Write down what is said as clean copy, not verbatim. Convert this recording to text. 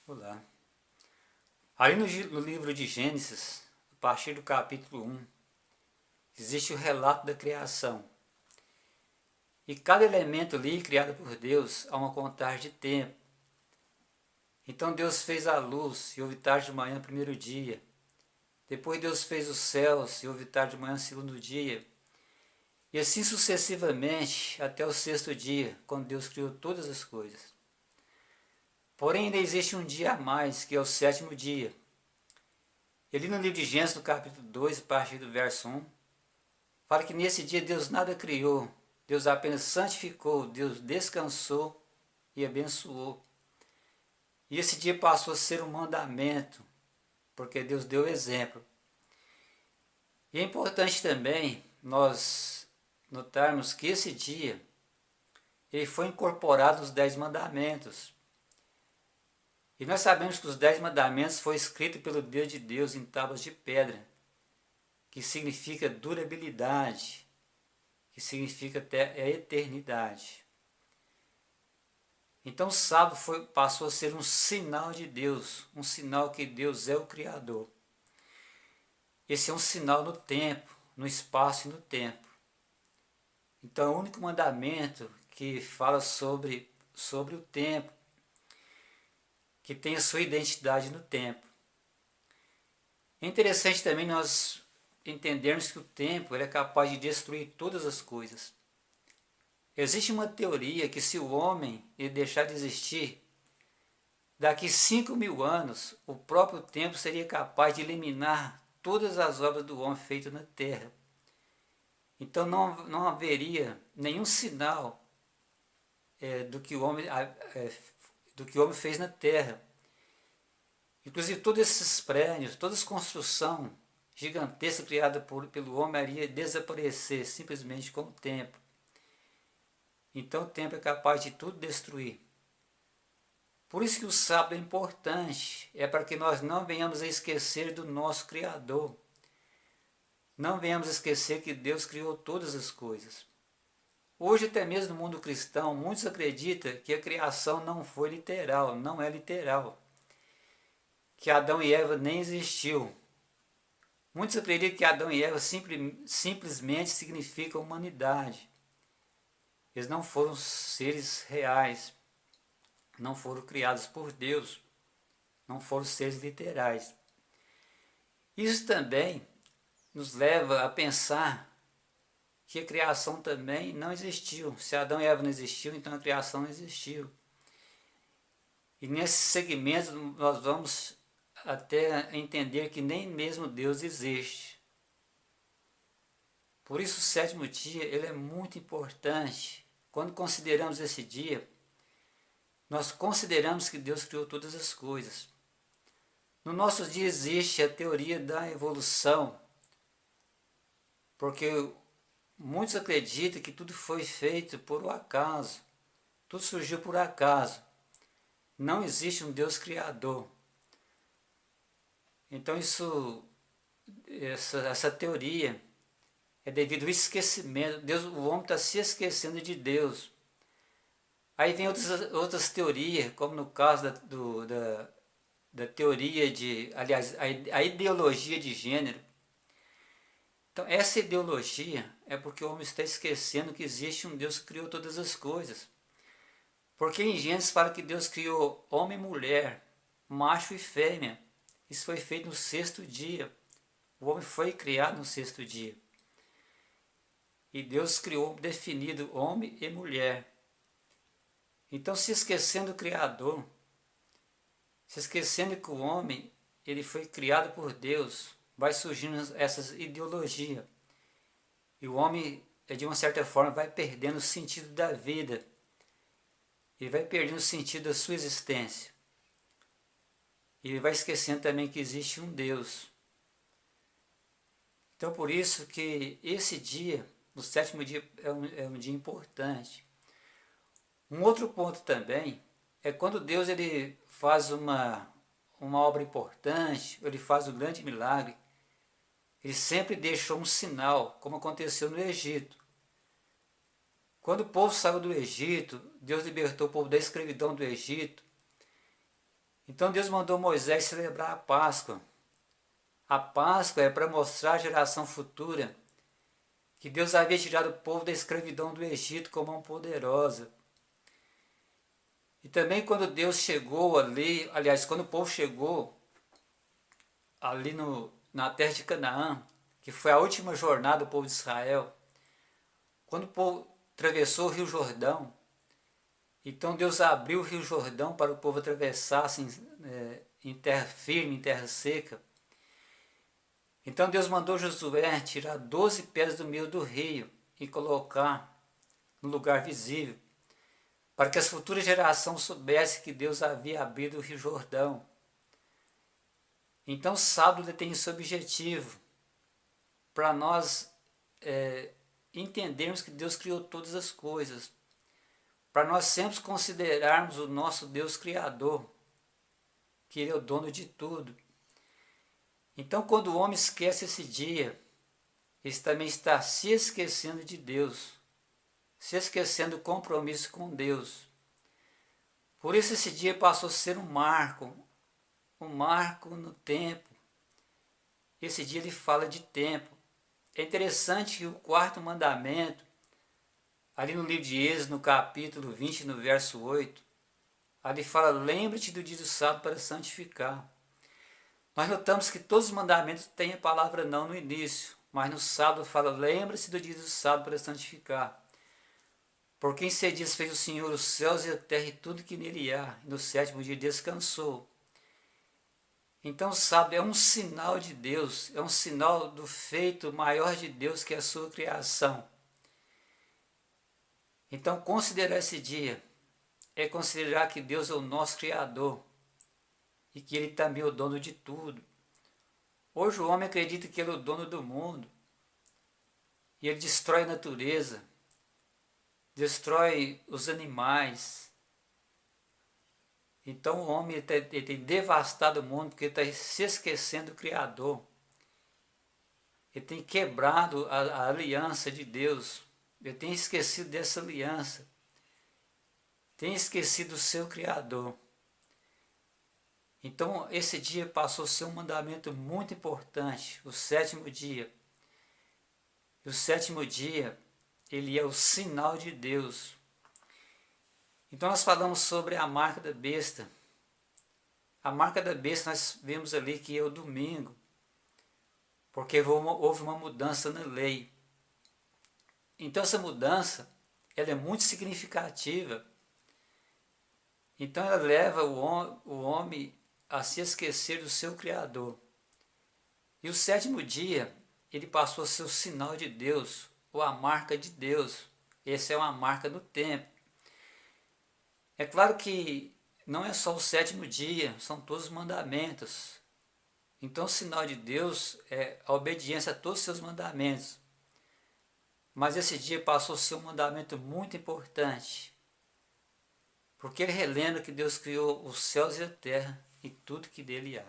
Olá. Ali no livro de Gênesis, a partir do capítulo 1, existe o relato da criação. E cada elemento ali criado por Deus há uma contagem de tempo. Então Deus fez a luz e houve tarde de manhã, primeiro dia. Depois Deus fez os céus e houve tarde de manhã, segundo dia. E assim sucessivamente até o sexto dia, quando Deus criou todas as coisas. Porém ainda existe um dia a mais, que é o sétimo dia. E ali no livro de Gênesis, no capítulo 2, a partir do verso 1, fala que nesse dia Deus nada criou, Deus apenas santificou, Deus descansou e abençoou. E esse dia passou a ser um mandamento, porque Deus deu exemplo. E é importante também nós notarmos que esse dia ele foi incorporado nos 10 mandamentos. E nós sabemos que os 10 mandamentos foram escritos pelo Deus de Deus em tábuas de pedra, que significa durabilidade, que significa até a eternidade. Então o sábado passou a ser um sinal de Deus, um sinal que Deus é o Criador. Esse é um sinal no tempo, no espaço e no tempo. Então é o único mandamento que fala sobre o tempo, que tem a sua identidade no tempo. É interessante também nós entendermos que o tempo é capaz de destruir todas as coisas. Existe uma teoria que se o homem ele deixar de existir, daqui 5.000 anos, o próprio tempo seria capaz de eliminar todas as obras do homem feitas na Terra. Então não haveria nenhum sinal do que o homem fez na Terra. Inclusive todos esses prédios, toda essa construção gigantesca criada pelo homem iria desaparecer simplesmente com o tempo. Então o tempo é capaz de tudo destruir. Por isso que o sábado é importante, é para que nós não venhamos a esquecer do nosso Criador. Não venhamos a esquecer que Deus criou todas as coisas. Hoje, até mesmo no mundo cristão, muitos acreditam que a criação não foi literal, não é literal. Que Adão e Eva nem existiu. Muitos acreditam que Adão e Eva simplesmente significam humanidade. Eles não foram seres reais, não foram criados por Deus, não foram seres literais. Isso também nos leva a pensar que a criação também não existiu. Se Adão e Eva não existiu, então a criação não existiu. E nesse segmento nós vamos até entender que nem mesmo Deus existe. Por isso o sétimo dia ele é muito importante. Quando consideramos esse dia, nós consideramos que Deus criou todas as coisas. No nosso dia existe a teoria da evolução, porque muitos acreditam que tudo foi feito por um acaso, tudo surgiu por acaso. Não existe um Deus criador. Então essa teoria é devido ao esquecimento. O homem está se esquecendo de Deus. Aí vem outras teorias, como no caso da teoria a ideologia de gênero. Então essa ideologia é porque o homem está esquecendo que existe um Deus que criou todas as coisas. Porque em Gênesis fala que Deus criou homem e mulher, macho e fêmea. Isso foi feito no sexto dia. O homem foi criado no sexto dia. E Deus criou definido homem e mulher. Então, se esquecendo do Criador, se esquecendo que o homem ele foi criado por Deus, vai surgindo essas ideologias. E o homem, de uma certa forma, vai perdendo o sentido da vida. Ele vai perdendo o sentido da sua existência. E ele vai esquecendo também que existe um Deus. Então, por isso que esse dia, o sétimo dia, é um dia importante. Um outro ponto também é quando Deus ele faz uma obra importante, ele faz um grande milagre, ele sempre deixou um sinal, como aconteceu no Egito. Quando o povo saiu do Egito, Deus libertou o povo da escravidão do Egito, Então Deus mandou Moisés celebrar a Páscoa. A Páscoa é para mostrar à geração futura que Deus havia tirado o povo da escravidão do Egito com mão poderosa. E também quando Deus chegou ali, aliás, quando o povo chegou ali na terra de Canaã, que foi a última jornada do povo de Israel, quando o povo atravessou o Rio Jordão, então Deus abriu o Rio Jordão para o povo atravessar assim, em terra firme, em terra seca. Então Deus mandou Josué tirar 12 pedras do meio do rio e colocar no lugar visível, para que as futuras gerações soubessem que Deus havia abrido o Rio Jordão. Então, sábado tem esse objetivo, para nós entendermos que Deus criou todas as coisas, para nós sempre considerarmos o nosso Deus Criador, que Ele é o dono de tudo. Então, quando o homem esquece esse dia, ele também está se esquecendo de Deus, se esquecendo do compromisso com Deus. Por isso esse dia passou a ser um marco no tempo. Esse dia ele fala de tempo. É interessante que o quarto mandamento, ali no livro de Êxodo, no capítulo 20, no verso 8, ali fala, lembra-te do dia do sábado para santificar. Nós notamos que todos os mandamentos têm a palavra não no início, mas no sábado fala, lembra-se do dia do sábado para santificar. Porque em 6 dias fez o Senhor os céus e a terra e tudo que nele há, e no 7º dia descansou. Então o sábado é um sinal de Deus, é um sinal do feito maior de Deus, que é a sua criação. Então considerar esse dia é considerar que Deus é o nosso Criador e que Ele também é o dono de tudo. Hoje o homem acredita que Ele é o dono do mundo e ele destrói a natureza, destrói os animais. Então o homem ele tem devastado o mundo porque ele está se esquecendo do Criador. Ele tem quebrado a aliança de Deus. Ele tem esquecido dessa aliança. Tem esquecido o seu Criador. Então esse dia passou a ser um mandamento muito importante, o 7º dia. E o 7º dia, ele é o sinal de Deus. Então nós falamos sobre a marca da besta. A marca da besta nós vemos ali que é o domingo, porque houve uma mudança na lei. Então essa mudança, ela é muito significativa. Então ela leva o homem a se esquecer do seu Criador. E o 7º dia, ele passou a ser o sinal de Deus, ou a marca de Deus. Essa é uma marca no tempo. É claro que não é só o 7º dia, são todos os mandamentos. Então o sinal de Deus é a obediência a todos os seus mandamentos. Mas esse dia passou a ser um mandamento muito importante, porque ele relembra que Deus criou os céus e a terra e tudo que dele há.